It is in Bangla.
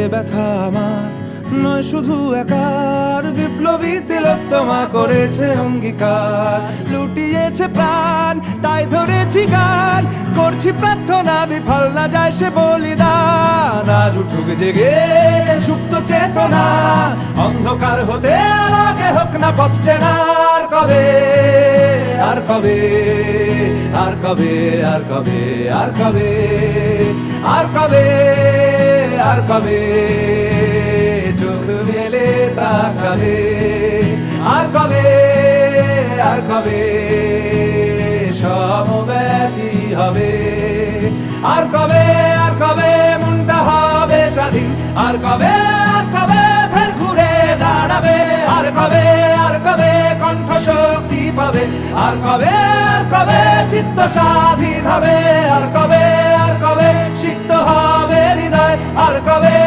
ব্যথা আমার নয় শুধু একার, বিপ্লবী তিলোত্তমা করেছে অঙ্গীকার। লুটিয়েছে প্রাণ তাই ধরেছি গান, করছি প্রার্থনা বিফল না যায় সে বলিদান। আজ উঠুক জেগে সুপ্ত চেতনা, অন্ধকার হতে আলোকে হোক না পথ চেনা। আর কবে, আর কবে, আর কবে, আর কবে, আর কবে, আর কবে, আর কবে চোখ মেলে তাকাবে। আর কবে, আর কবে সমব্যথী হবে। আর কবে, আর কবে মনটা হবে স্বাধীন। আর কবে, আর কবে ফের ঘুরে দাঁড়াবে। আর কবে, আর কবে কণ্ঠ শক্তি পাবে। আর কবে, আর কবে চিত্ত স্বাধীন হবে। আর